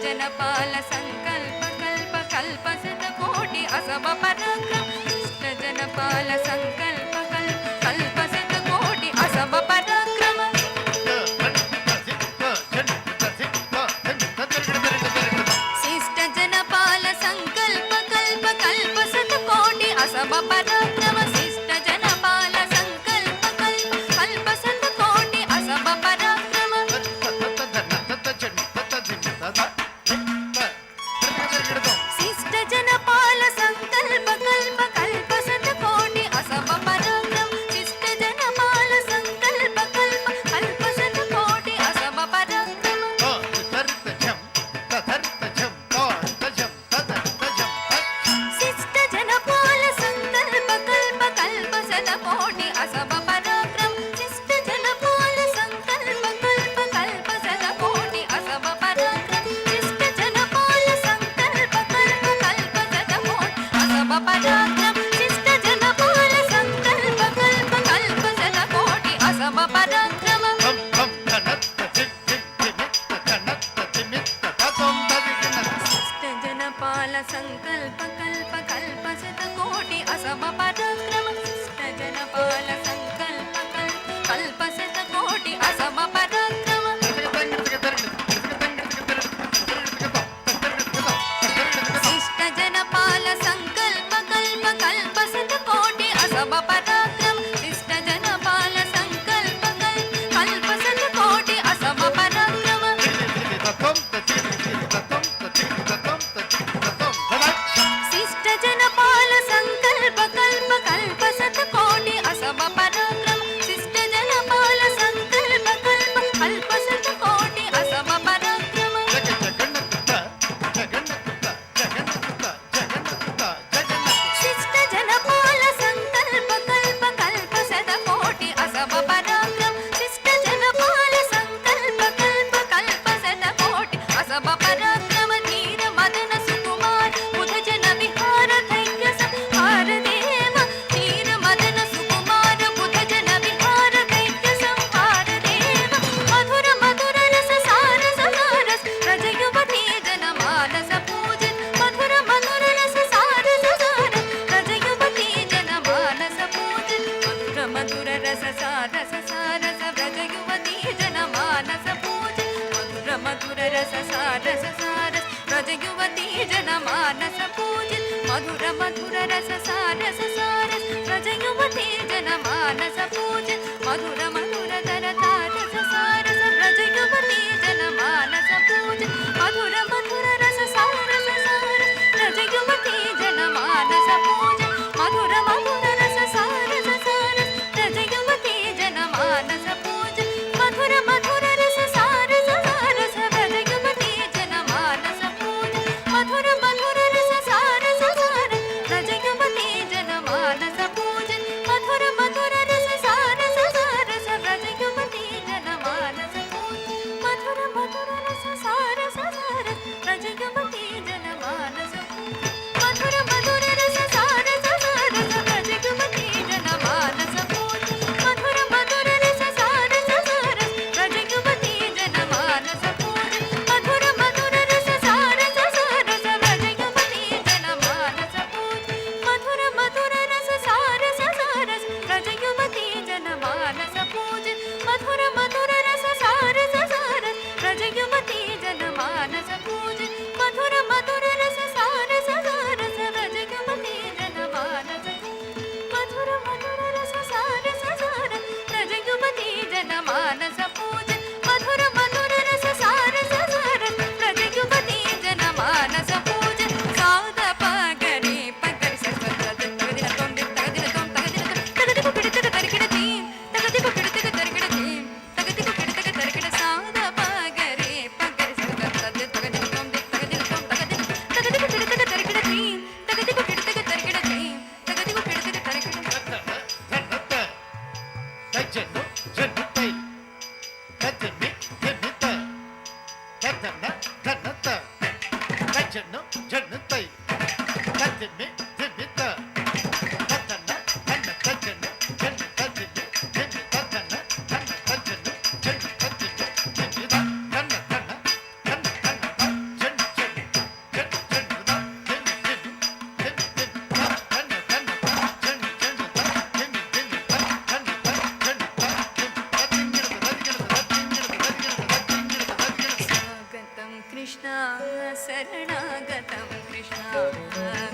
जनपाल संकल्प कल्प कल्प शतकोटि असम पराक्रम शिष्ट जनपाल संकल्प कल्प कल्प शतकोटि असम पराक्रम शिष्ट जनपाल संकल्प कल्प कल्प शतकोटि असम पराक्रम शिष्ट जनपाल संकल्प कल्प कल्प शतकोटि असम पराक्रम शिष्ट जनपाल संकल्प कल्प कल्प शतकोटि असम पराक्रम शिष्ट जनपाल संकल्प कल्प कल्प शतकोटि असम पराक्रम शिष्ट जनपाल संकल्प कल्प कल्प शतकोटि असम पराक्रम शिष्ट जनपाल संकल्प कल्प कल्प शतकोटि असम पराक्रम शिष्ट जनपाल संकल्प कल्प कल्प शतकोटि असम पराक्रम शिष्ट जनपाल संकल्प कल्प कल्प शतकोटि असम पराक्रम शिष्ट जनपाल संकल्प कल्प कल्प शतकोटि असम पराक्रम शिष्ट जनपाल संकल्प कल्प कल्प शतकोटि असम पराक्रम शिष्ट जनपाल संकल्प कल्प कल्प शतकोटि असम पराक्रम शिष्ट जनपाल संकल्प कल्प कल्प शतकोटि असम पराक्रम शिष्ट जनपाल संकल्प कल्प कल्प शतकोटि असम पराक्रम शिष्ट जनपाल संकल्प कल्प कल्प शतकोटि असम पराक्रम शिष्ट जनपाल संकल्प कल्प कल्प शतकोटि असम पराक्रम शिष्ट जनपाल संकल्प कल्प कल्प शतकोटि असम पराक्रम धीर मदन सुकुमार बुध जन विहार धैर्य संहार देव धीर मदन सुकुमार बुध जन विहार धैर्य संहार देव मधुर मधुर रस सार सारस रज युवती जन मानस पूजन मधुर मधुर रस सार सारस रज युवती जन मानस पूजन मधुर मधुर रस सारस सारस रज युवती जन मानस पूजन मधुर मधुर रस सारस सारस रज युवती जन मानस पूजन मधुर मधुर रस सारस सारस रज युवती जन मानस पूजन मधुर मधुर दर तारस सारस रज युवती जन मानस पूजन मधुर मधुर रस सारस सारस रज युवती जन मानस पूजन मधुर मधुर रस सारस सारस रज युवती जन मानस पूजन मधुर मधुर रस सारस सारस रज युवती जन मानस पूजन मधुर मधुर रस सारस सारस रज युवती जन मानस पूजन मधुर मधुर रस सारस सारस रज युवती जन मानस पूजन मधुर मधुर रस सारस सारस रज युवती जन मानस पूजन मधुर मधुर रस सारस सारस रज युवती जन मानस पूजन मधुर मधुर रस सारस सारस रज युवती जन मानस पूजन मधुर मधुर रस सारस सारस रज युवती जन मानस पूजन मधुर मधुर रस सारस सारस रज युवती जन मानस पूजन मधुर मधुर रस सारस सारस रज युवती जन मानस पूजन मधुर मधुर रस सारस सारस रज युवती जन मानस मधुर मधुर रस सारस सारस रज युवती जन मानस पूजन मधुर मधुर रस सारस सारस रज युवती जन मानस पूजन साध पगरे पगरे सरस्वती तगदिन तोम तगदिन तोम तगदिन तगदिन पिड़तग तरकिड़ तीन तगदिन पिड़तग तरकिड़ तीन तगदिन पिड़तग तरकिड़ साध पगरे पगरे सरस्वती तगदिन तोम तगदिन तगदिन पिड़तग तरकिड़ तीन तगदिन पिड़तग तरकिड़ तीन तगदिन पिड़तग तरकिड़ శరణాగతం కృష్ణ